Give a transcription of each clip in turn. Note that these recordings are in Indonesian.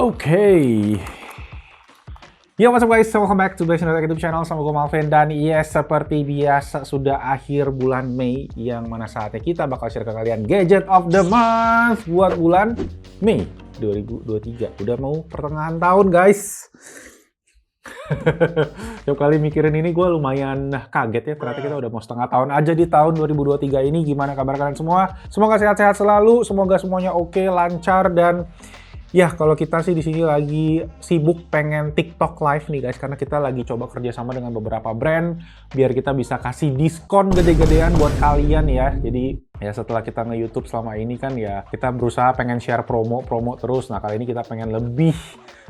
Oke. Yo, what's up guys? Welcome back to Blazing Tech YouTube channel sama gue Malvin. Dan yes, seperti biasa sudah akhir bulan Mei, yang mana saatnya kita bakal share ke kalian Gadget of the Month buat bulan Mei 2023. Udah mau pertengahan tahun guys. Tiap kali mikirin ini gue lumayan kaget ya. Ternyata kita udah mau setengah tahun aja di tahun 2023 ini. Gimana kabar kalian semua? Semoga sehat-sehat selalu. Semoga semuanya oke, lancar, dan ya, kalau kita sih di sini lagi sibuk pengen TikTok Live nih guys, karena kita lagi coba kerjasama dengan beberapa brand biar kita bisa kasih diskon gede-gedean buat kalian ya. Jadi ya setelah kita nge-YouTube selama ini kan ya kita berusaha pengen share promo terus. Nah, kali ini kita pengen lebih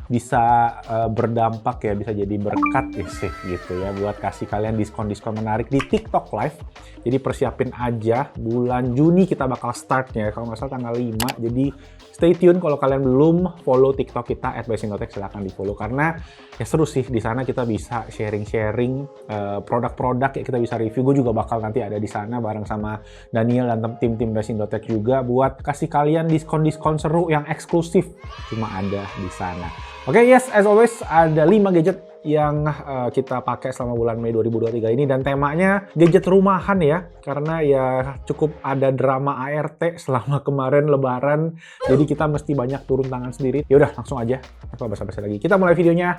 bisa berdampak ya, bisa jadi berkat sih gitu ya buat kasih kalian diskon-diskon menarik di TikTok Live. Jadi persiapin aja, bulan Juni kita bakal startnya kalau nggak salah tanggal 5. Jadi stay tune kalau kalian belum follow TikTok kita @blazingtech, silahkan di follow karena ya seru sih di sana kita bisa sharing-sharing produk-produk ya, kita bisa review. Gue juga bakal nanti ada di sana bareng sama Daniel dan tim blazingtech juga buat kasih kalian diskon-diskon seru yang eksklusif cuma ada di sana. Oke, yes, as always ada 5 gadget yang kita pakai selama bulan Mei 2023 ini, dan temanya gadget rumahan ya, karena ya cukup ada drama ART selama kemarin lebaran, jadi kita mesti banyak turun tangan sendiri. Yaudah, langsung aja, apa basa-basi lagi, kita mulai videonya,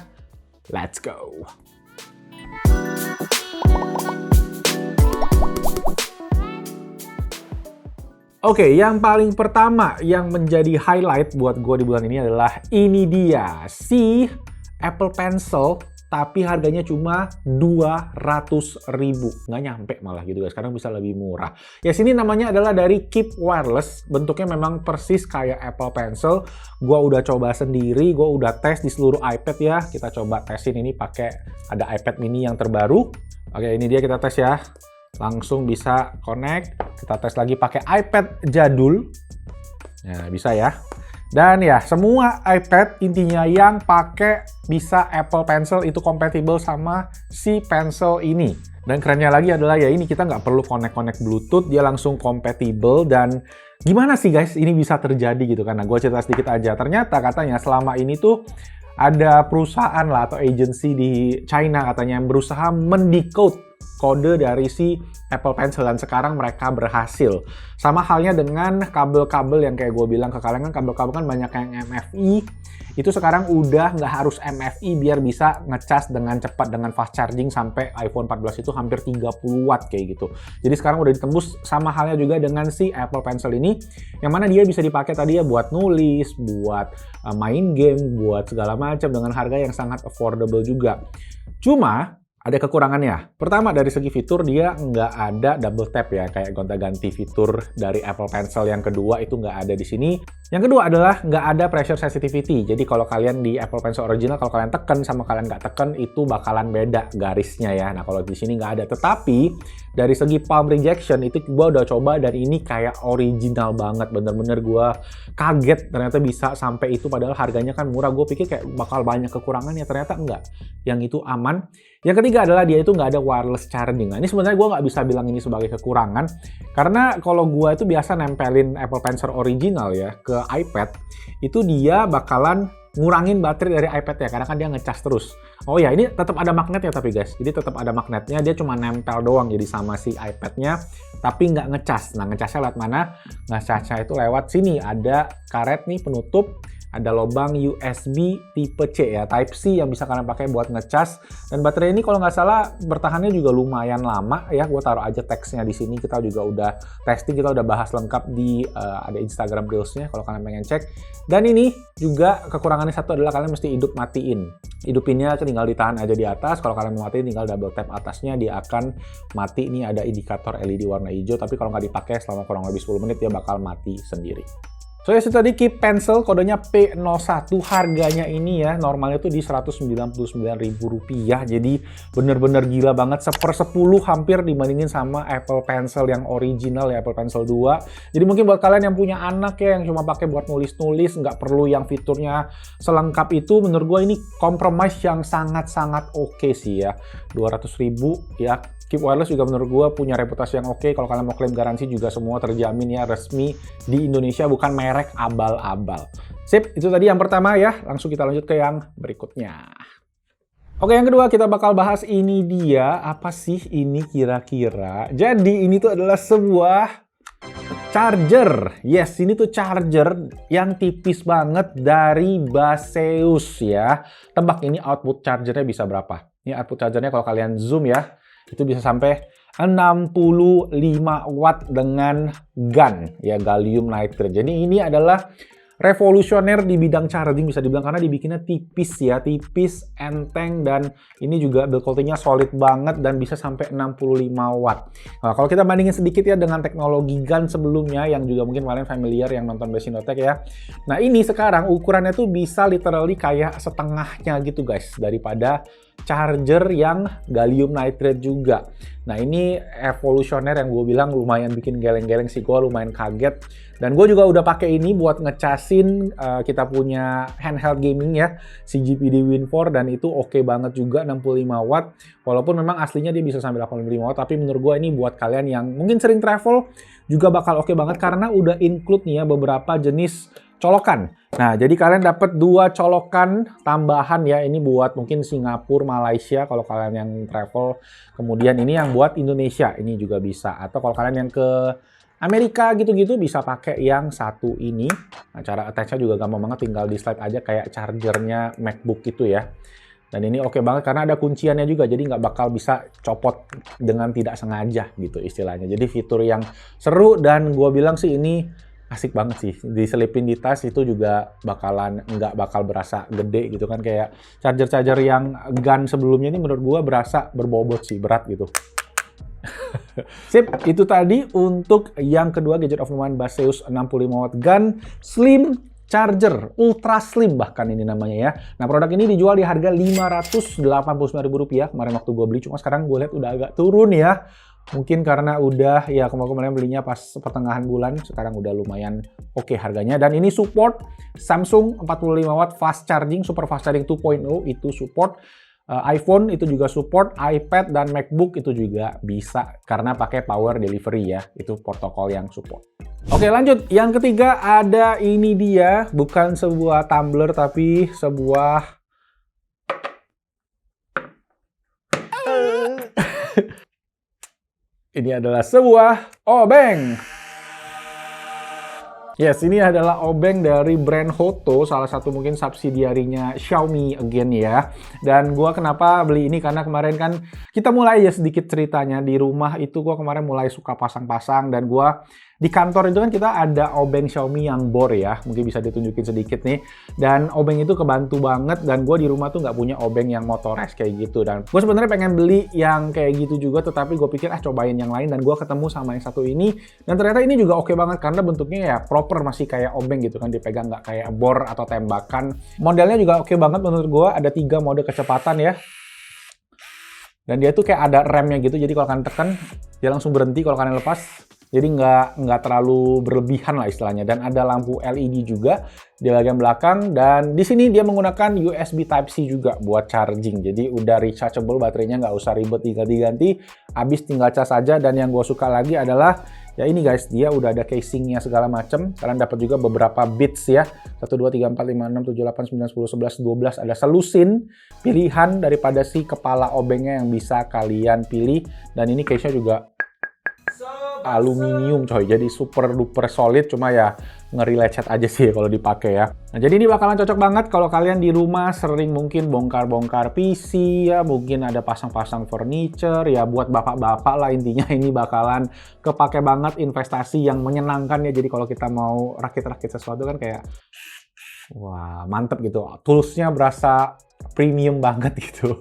let's go! Oke, yang paling pertama yang menjadi highlight buat gue di bulan ini adalah ini dia, si Apple Pencil, tapi harganya cuma 200.000, nggak nyampe malah gitu guys, sekarang bisa lebih murah. Ya, sini namanya adalah dari Keep Wireless, bentuknya memang persis kayak Apple Pencil. Gua udah coba sendiri, gua udah tes di seluruh iPad ya, kita coba tesin ini pakai ada iPad mini yang terbaru. Oke, ini dia kita tes ya, langsung bisa connect. Kita tes lagi pakai iPad jadul, nah bisa ya. Dan ya, semua iPad intinya yang pakai bisa Apple Pencil itu compatible sama si Pencil ini. Dan kerennya lagi adalah ya ini kita nggak perlu connect Bluetooth, dia langsung compatible. Dan gimana sih guys ini bisa terjadi gitu kan? Nah, gue cerita sedikit aja. Ternyata katanya selama ini tuh ada perusahaan lah atau agency di China katanya yang berusaha mendecode kode dari si Apple Pencil, dan sekarang mereka berhasil. Sama halnya dengan kabel-kabel yang kayak gue bilang ke kalian, kan kabel-kabel kan banyak yang MFI, itu sekarang udah nggak harus MFI biar bisa ngecas dengan cepat dengan fast charging sampai iPhone 14 itu hampir 30 watt kayak gitu. Jadi sekarang udah ditembus. Sama halnya juga dengan si Apple Pencil ini, yang mana dia bisa dipakai tadi ya buat nulis, buat main game, buat segala macam dengan harga yang sangat affordable juga. Cuma ada kekurangannya. Pertama, dari segi fitur dia nggak ada double tap ya, kayak gonta-ganti fitur dari Apple Pencil yang kedua itu nggak ada di sini. Yang kedua adalah nggak ada pressure sensitivity. Jadi kalau kalian di Apple Pencil original, kalau kalian tekan sama kalian nggak tekan itu bakalan beda garisnya ya. Nah, kalau di sini nggak ada. Tetapi dari segi palm rejection itu gue udah coba dan ini kayak original banget. Bener-bener gue kaget ternyata bisa sampai itu, padahal harganya kan murah. Gue pikir kayak bakal banyak kekurangannya, ternyata enggak. Yang itu aman. Yang ketiga adalah dia itu nggak ada wireless charging. Nah, ini sebenarnya gue nggak bisa bilang ini sebagai kekurangan, karena kalau gue itu biasa nempelin Apple Pencil original ya ke iPad, itu dia bakalan ngurangin baterai dari iPad ya, karena kan dia ngecas terus. Oh ya, ini tetap ada magnetnya tapi guys, jadi tetap ada magnetnya, dia cuma nempel doang jadi sama si iPad-nya, tapi nggak ngecas. Nah, ngecasnya lewat mana? Ngecasnya itu lewat sini, ada karet nih penutup, ada lubang USB tipe C ya, Type C yang bisa kalian pakai buat ngecas. Dan baterai ini kalau nggak salah bertahannya juga lumayan lama ya. Gue taruh aja teksnya di sini. Kita juga udah testing, kita udah bahas lengkap di ada Instagram Reels-nya kalau kalian pengen cek. Dan ini juga kekurangannya satu adalah kalian mesti hidup matiin. Hidupinnya tinggal ditahan aja di atas. Kalau kalian mau matiin tinggal double tap atasnya, dia akan mati. Ini ada indikator LED warna hijau, tapi kalau nggak dipakai selama kurang lebih 10 menit dia bakal mati sendiri. So ya, itu tadi Keep Pencil, kodenya P01. Harganya ini ya, normalnya tuh di Rp199.000. Jadi bener-bener gila banget, 1/10 hampir dibandingin sama Apple Pencil yang original ya, Apple Pencil 2. Jadi mungkin buat kalian yang punya anak ya, yang cuma pakai buat nulis-nulis, nggak perlu yang fiturnya selengkap itu, menurut gue ini compromise yang sangat-sangat oke sih ya. 200.000 ya. Keep Wireless juga menurut gue punya reputasi yang oke. Kalau kalian mau klaim garansi juga semua terjamin ya, resmi di Indonesia, bukan merek abal-abal. Sip, itu tadi yang pertama ya. Langsung kita lanjut ke yang berikutnya. Oke, yang kedua kita bakal bahas ini dia. Apa sih ini kira-kira? Jadi ini tuh adalah sebuah charger. Yes, ini tuh charger yang tipis banget dari Baseus ya. Tebak ini output chargernya bisa berapa? Ini output chargernya kalau kalian zoom ya, itu bisa sampai 65 watt dengan GaN ya, gallium nitride. Jadi ini adalah revolusioner di bidang charging bisa dibilang karena dibikinnya tipis ya, tipis, enteng, dan ini juga build quality-nya solid banget dan bisa sampai 65 watt. Nah, kalau kita bandingin sedikit ya dengan teknologi GaN sebelumnya yang juga mungkin kalian familiar yang nonton Basinotech ya. Nah, ini sekarang ukurannya tuh bisa literally kayak setengahnya gitu guys daripada charger yang gallium nitride juga. Nah, ini evolusioner yang gue bilang lumayan bikin geleng-geleng sih, gue lumayan kaget. Dan gue juga udah pakai ini buat ngecasin kita punya handheld gaming ya, si GPD Win 4, dan itu oke banget juga 65 watt. Walaupun memang aslinya dia bisa sampai 85 watt, tapi menurut gue ini buat kalian yang mungkin sering travel juga bakal oke banget karena udah include nih ya beberapa jenis colokan. Nah, jadi kalian dapat 2 colokan tambahan ya. Ini buat mungkin Singapura, Malaysia kalau kalian yang travel. Kemudian ini yang buat Indonesia, ini juga bisa. Atau kalau kalian yang ke Amerika gitu-gitu bisa pakai yang satu ini. Nah, cara attach-nya juga gampang banget, tinggal di slide aja kayak chargernya MacBook gitu ya. Dan ini oke banget karena ada kunciannya juga, jadi nggak bakal bisa copot dengan tidak sengaja gitu istilahnya. Jadi fitur yang seru dan gue bilang sih ini asik banget sih. Diselipin di tas itu juga nggak bakal berasa gede gitu kan. Kayak charger-charger yang GaN sebelumnya ini menurut gue berasa berbobot sih, berat gitu. Sip, itu tadi untuk yang kedua gadget of the month, Baseus 65 watt GaN Slim Charger, Ultra Slim bahkan ini namanya ya. Nah, produk ini dijual di harga Rp589.000 kemarin waktu gue beli, cuma sekarang gue lihat udah agak turun ya. Mungkin karena udah ya kemarin belinya pas pertengahan bulan, sekarang udah lumayan oke harganya. Dan ini support Samsung 45 watt fast charging, super fast charging 2.0 itu support. iPhone itu juga support, iPad dan MacBook itu juga bisa karena pakai power delivery ya, itu protokol yang support. Oke, lanjut. Yang ketiga ada ini dia, bukan sebuah tumbler tapi sebuah ini adalah sebuah obeng. Yes, ini adalah obeng dari brand Hoto, salah satu mungkin subsidiarinya Xiaomi again ya. Dan gua kenapa beli ini karena kemarin kan kita mulai ya sedikit ceritanya di rumah itu gua kemarin mulai suka pasang-pasang dan gua di kantor itu kan kita ada obeng Xiaomi yang bor ya, mungkin bisa ditunjukin sedikit nih. Dan obeng itu kebantu banget dan gue di rumah tuh nggak punya obeng yang motores kayak gitu. Dan gue sebenarnya pengen beli yang kayak gitu juga, tetapi gue pikir cobain yang lain dan gue ketemu sama yang satu ini. Dan ternyata ini juga oke banget karena bentuknya ya proper, masih kayak obeng gitu kan, dipegang nggak kayak bor atau tembakan. Modelnya juga oke banget menurut gue, ada 3 mode kecepatan ya. Dan dia tuh kayak ada remnya gitu, jadi kalau kalian tekan dia langsung berhenti kalau kalian lepas. Jadi nggak terlalu berlebihan lah istilahnya. Dan ada lampu LED juga di bagian belakang. Dan di sini dia menggunakan USB Type-C juga buat charging. Jadi udah rechargeable, baterainya nggak usah ribet tinggal diganti. Habis tinggal cas aja. Dan yang gue suka lagi adalah ya ini guys, dia udah ada casingnya segala macem. Kalian dapat juga beberapa bits ya. 1, 2, 3, 4, 5, 6, 7, 8, 9, 10, 11, 12. Ada selusin pilihan daripada si kepala obengnya yang bisa kalian pilih. Dan ini case-nya juga aluminium coy, jadi super duper solid, cuma ya ngeri lecet aja sih kalau dipakai ya. Nah, jadi ini bakalan cocok banget kalau kalian di rumah sering mungkin bongkar-bongkar PC ya, mungkin ada pasang-pasang furniture ya, buat bapak-bapak lah intinya ini bakalan kepake banget, investasi yang menyenangkan ya. Jadi kalau kita mau rakit-rakit sesuatu kan kayak wah mantep gitu, toolsnya berasa premium banget gitu.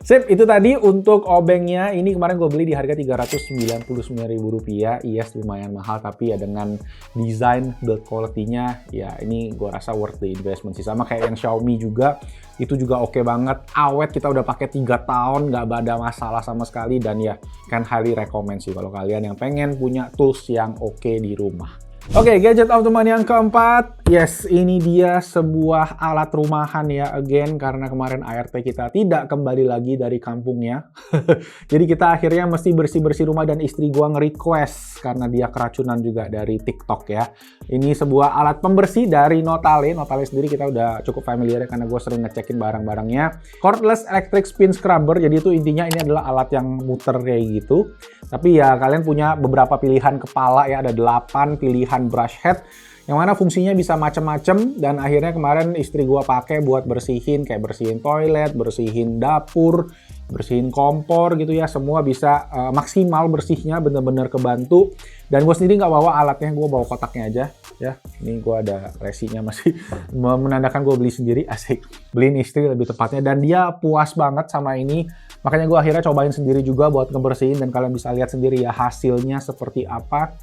Sip, itu tadi untuk obengnya. Ini kemarin gue beli di harga Rp399.000. Yes, lumayan mahal, tapi ya dengan desain build quality-nya ya ini gue rasa worth the investment sih. Sama kayak yang Xiaomi juga, itu juga oke banget. Awet, kita udah pakai 3 tahun, nggak ada masalah sama sekali. Dan ya kan highly recommend sih kalau kalian yang pengen punya tools yang oke di rumah. Oke, gadget of the month yang keempat. Yes, ini dia sebuah alat rumahan ya, again, karena kemarin ART kita tidak kembali lagi dari kampungnya. Jadi kita akhirnya mesti bersih-bersih rumah dan istri gua nge-request karena dia keracunan juga dari TikTok ya. Ini sebuah alat pembersih dari Notale. Notale sendiri kita udah cukup familiar ya, karena gue sering ngecekin barang-barangnya. Cordless electric spin scrubber, jadi itu intinya ini adalah alat yang muter kayak gitu. Tapi ya kalian punya beberapa pilihan kepala ya, ada 8 pilihan brush head yang mana fungsinya bisa macam-macam, dan akhirnya kemarin istri gua pakai buat bersihin, kayak bersihin toilet, bersihin dapur, bersihin kompor gitu ya, semua bisa maksimal bersihnya, bener-bener kebantu. Dan gue sendiri nggak bawa alatnya, gue bawa kotaknya aja ya. Ini gue ada resinya masih menandakan gue beli sendiri, asik, beliin istri lebih tepatnya, dan dia puas banget sama ini. Makanya gue akhirnya cobain sendiri juga buat ngebersihin, dan kalian bisa lihat sendiri ya hasilnya seperti apa.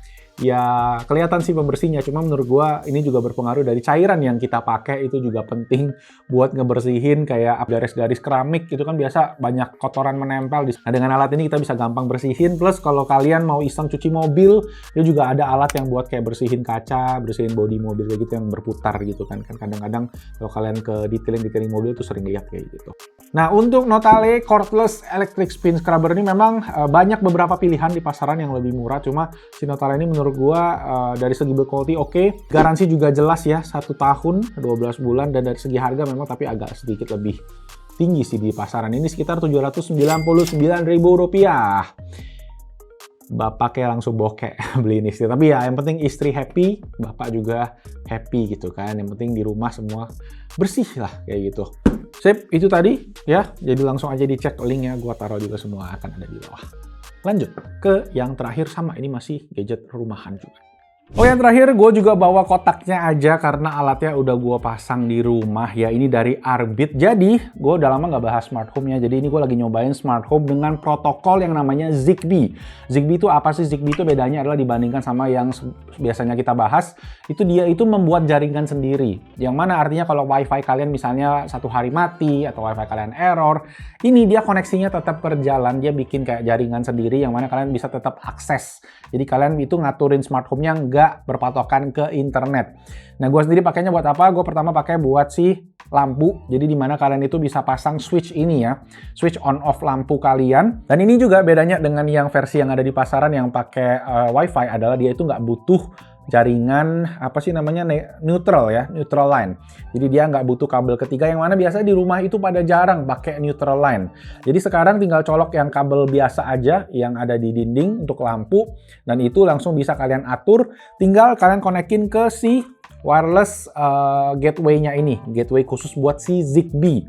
Ya kelihatan sih pembersihnya, cuma menurut gua ini juga berpengaruh dari cairan yang kita pakai, itu juga penting buat ngebersihin. Kayak garis-garis keramik itu kan biasa banyak kotoran menempel. Nah dengan alat ini kita bisa gampang bersihin, plus kalau kalian mau iseng cuci mobil, dia juga ada alat yang buat kayak bersihin kaca, bersihin bodi mobil kayak gitu yang berputar gitu kan. Kadang-kadang kalau kalian ke detailing mobil tuh sering lihat kayak gitu. Nah untuk Notale cordless electric spin scrubber ini memang banyak beberapa pilihan di pasaran yang lebih murah, cuma si Notale ini menurut gua dari segi build quality oke. Garansi juga jelas ya, 1 tahun 12 bulan, dan dari segi harga memang tapi agak sedikit lebih tinggi sih di pasaran ini, sekitar Rp799.000. Bapak kayak langsung bokeh beli ini istri, tapi ya yang penting istri happy, bapak juga happy gitu kan. Yang penting di rumah semua bersih lah kayak gitu. Sip, itu tadi ya, jadi langsung aja dicek linknya, gua taruh juga semua akan ada di bawah. Lanjut ke yang terakhir, sama ini masih gadget rumahan juga. Oh yang terakhir gue juga bawa kotaknya aja karena alatnya udah gue pasang di rumah ya. Ini dari Arbit. Jadi gue udah lama nggak bahas smart home ya. Jadi ini gue lagi nyobain smart home dengan protokol yang namanya Zigbee. Zigbee itu apa sih? Zigbee itu bedanya adalah dibandingkan sama yang biasanya kita bahas, itu dia itu membuat jaringan sendiri. Yang mana artinya kalau wifi kalian misalnya satu hari mati atau wifi kalian error, ini dia koneksinya tetap berjalan. Dia bikin kayak jaringan sendiri yang mana kalian bisa tetap akses. Jadi kalian itu ngaturin smart home-nya nggak berpatokan ke internet. Nah, gue sendiri pakainya buat apa? Gue pertama pakai buat si lampu. Jadi di mana kalian itu bisa pasang switch ini ya, switch on off lampu kalian. Dan ini juga bedanya dengan yang versi yang ada di pasaran yang pakai wifi adalah dia itu nggak butuh jaringan apa sih namanya neutral ya, neutral line. Jadi dia nggak butuh kabel ketiga yang mana biasanya di rumah itu pada jarang pakai neutral line. Jadi sekarang tinggal colok yang kabel biasa aja yang ada di dinding untuk lampu, dan itu langsung bisa kalian atur. Tinggal kalian konekin ke si wireless gateway-nya ini, gateway khusus buat si Zigbee.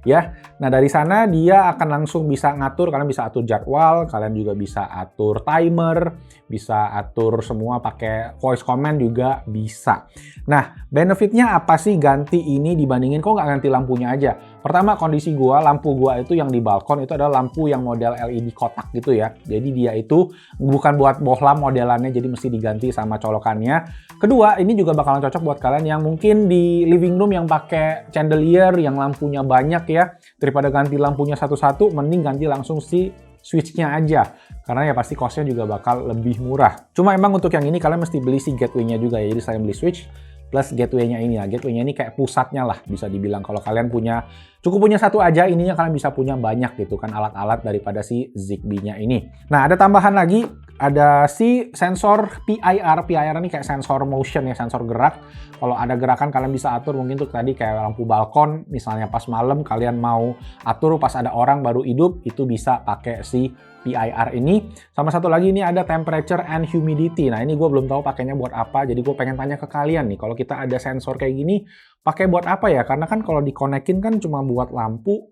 Ya, nah dari sana dia akan langsung bisa ngatur, kalian bisa atur jadwal, kalian juga bisa atur timer, bisa atur semua pakai voice command juga bisa. Nah, benefitnya apa sih ganti ini dibandingin kok nggak ganti lampunya aja? Pertama, kondisi gua, lampu gua itu yang di balkon itu adalah lampu yang model LED kotak gitu ya. Jadi dia itu bukan buat bohlam modelannya, jadi mesti diganti sama colokannya. Kedua, ini juga bakalan cocok buat kalian yang mungkin di living room yang pakai chandelier yang lampunya banyak ya. Daripada ganti lampunya satu-satu, mending ganti langsung si switch-nya aja. Karena ya pasti cost-nya juga bakal lebih murah. Cuma emang untuk yang ini kalian mesti beli si gateway-nya juga ya. Jadi saya beli switch plus gateway-nya ini ya. Gateway-nya ini kayak pusatnya lah bisa dibilang. Kalau kalian cukup punya satu aja, ininya kalian bisa punya banyak gitu kan alat-alat daripada si Zigbee-nya ini. Nah, ada tambahan lagi, ada si sensor PIR. PIR ini kayak sensor motion ya, sensor gerak. Kalau ada gerakan kalian bisa atur, mungkin tuh tadi kayak lampu balkon, misalnya pas malam kalian mau atur pas ada orang baru hidup, itu bisa pakai si PIR ini. Sama satu lagi ini ada temperature and humidity. Nah ini gue belum tahu pakainya buat apa, jadi gue pengen tanya ke kalian nih, kalau kita ada sensor kayak gini, pakai buat apa ya? Karena kan kalau dikonekin kan cuma buat lampu,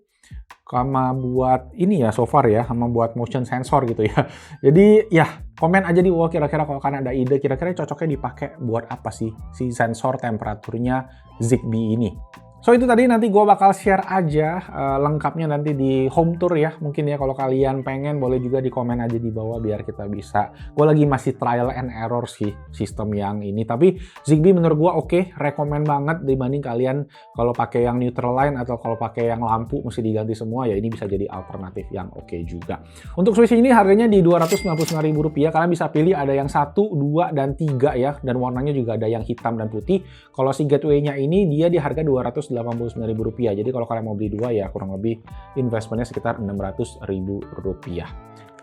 sama buat ini ya so far ya, sama buat motion sensor gitu ya. Jadi ya komen aja di bawah kira-kira kalau kalian ada ide, kira-kira cocoknya dipakai buat apa sih si sensor temperaturnya Zigbee ini. So itu tadi, nanti gue bakal share aja lengkapnya nanti di home tour ya. Mungkin ya kalau kalian pengen boleh juga di komen aja di bawah biar kita bisa. Gue lagi masih trial and error sih sistem yang ini. Tapi Zigbee menurut gue oke, rekomen banget dibanding kalian kalau pakai yang neutral line atau kalau pakai yang lampu mesti diganti semua ya. Ini bisa jadi alternatif yang oke juga. Untuk switch ini harganya di Rp299.000. Kalian bisa pilih ada yang 1, 2, dan 3 ya. Dan warnanya juga ada yang hitam dan putih. Kalau si gateway-nya ini dia di harga Rp289.000. Jadi kalau kalian mau beli 2 ya kurang lebih investmentnya sekitar Rp600.000.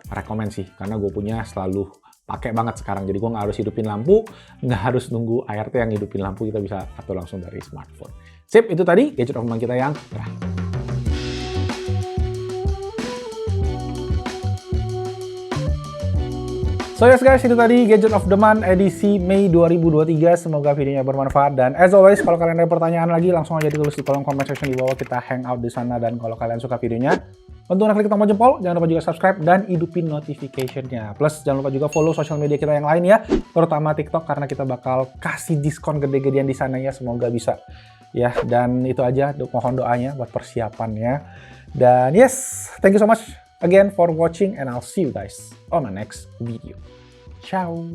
Rekomen sih, karena gue punya selalu pakai banget sekarang. Jadi gue nggak harus hidupin lampu, nggak harus nunggu ART yang hidupin lampu, kita bisa atur langsung dari smartphone. Sip, itu tadi gadget of the month kita yang terakhir. So yes guys, itu tadi Gadget of the Month edisi Mei 2023. Semoga videonya bermanfaat. Dan as always, kalau kalian ada pertanyaan lagi, langsung aja ditulis di kolom comment section di bawah. Kita hangout di sana. Dan kalau kalian suka videonya, tentunya klik tombol jempol. Jangan lupa juga subscribe dan hidupin notification-nya. Plus, jangan lupa juga follow sosial media kita yang lain ya. Terutama TikTok, karena kita bakal kasih diskon gede-gedean di sana ya. Semoga bisa. Ya, dan itu aja. Mohon doanya buat persiapannya. Dan yes, thank you so much again for watching, and I'll see you guys on my next video. Ciao!